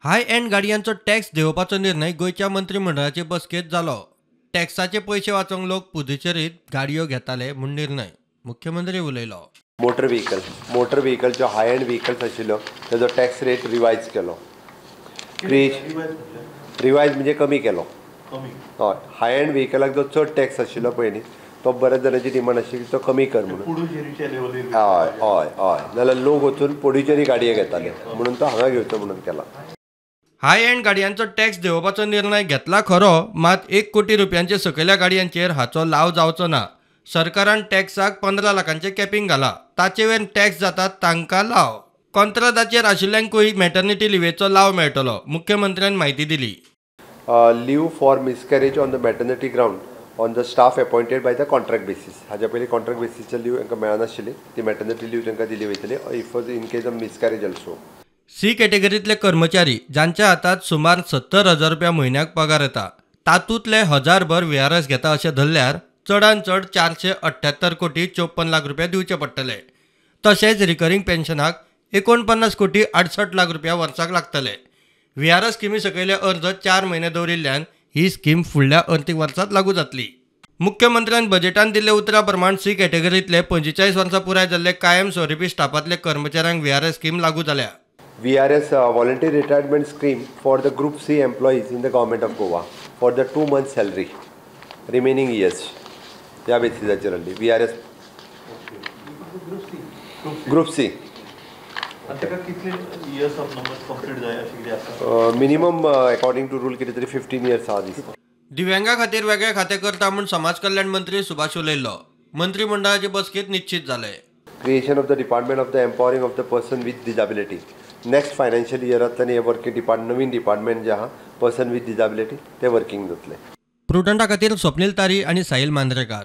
हाय end गाडयांचो tax देंवोवपाचो निर्णय गोंयच्या मंत्रिमंडळाचे बसकेंत जालो. टॅक्साचे पयशे वाचोवंक लोक पुदुचेरीत गाडयो घेताले म्हूण निर्णय. मुख्यमंत्री उलयलो. मोटर व्हेकल जो हाय एंड व्हेकल्स आशिल्लो तेजो टॅक्स रेट रिवायज केलो. रिवायज म्हणजे कमी केलो. हय, हाय एंड व्हेकलाक जो चड टॅक्स आशिल्लो पळय न्ही, तो बऱ्याच जाणांची डिमांड आशिल्ली तो कमी कर म्हणून. हय हय हय नाल्यार लोक वचून पुडुचेरी गाडये घेताले म्हणून तो हांगा घेवचो म्हणून केला. हाय एंड गाडयांचो टॅक्स देंवोवपाचो निर्णय घेतला खरो, मात 1 कोटी रुपयांचे सकयल्या गाडयांचेर हाचो लाव जावचो ना. सरकारान टॅक्साक 15 लाखांचे कॅपिंग घाला. ताचे वयर टॅक्स जातात तांकां लाव. कंत्राटाचेर आशिल्ल्यांकूय मॅटर्निटी लिव्हेचो लाव मेळटलो. मुख्यमंत्र्यान म्हायती दिली. Leave for miscarriage on the maternity ground on the staff appointed by the contract basis. हाज्या पयलीं कॉन्ट्रॅक्ट बेसीसचे लीव तांकां मेळनाशिल्ली, ती मॅटर्निटी लीव तांकां दिली वयतली if in case of miscarriage also. C कॅटेगरीतले कर्मचारी ज्यांच्या हातात सुमार 70,000 रुपया म्हयन्याक पगार येता, तातूंतले 1000 भर VRS घेता अशें धरल्यार चडांत चड 478 कोटी 54 लाख रुपया दिवचे पडटले. तशेंच रिकरिंग पेन्शनाक 49 कोटी 68 लाख रुपया वर्साक लागतले. VRS स्किमी सकयले अर्ज 4 म्हयने दवरिल्ल्यान ही स्कीम फुडल्या अर्थीक वर्सांत लागू जातली. मुख्यमंत्र्यान बजेटांत दिल्ले उतरा प्रमाण सी कॅटेगरीतले 45 वर्सां पुराय जाल्ले कायम स्वरुपी स्टाफांतले कर्मचाऱ्यांक VRS स्कीम लागू जाल्या. VRS voluntary retirement scheme for the Group C employees in the government of Goa for the 2 months salary remaining years. ह्या बेसिसाचेर आसली VRS Group C. Minimum according to rule कितें तरी 15 years आहा दिसता. दिव्यांगा खातीर वेगळे खातें करता म्हूण समाज कल्याण मंत्री सुभाष उलयल्लो. मंत्रिमंडळाचे बसकेंत निश्चित जालें. Creation of the department of the empowering of the person with disability. Next financial इयरांतल्यान हे वर्किंग नवीन डिपार्टमेंट जे आहा पर्सन विथ डिजाबिलिटी ते वर्किंग जातले. प्रुडंटा खातीर स्वप्नील तारी आनी साहील मांद्रेकार.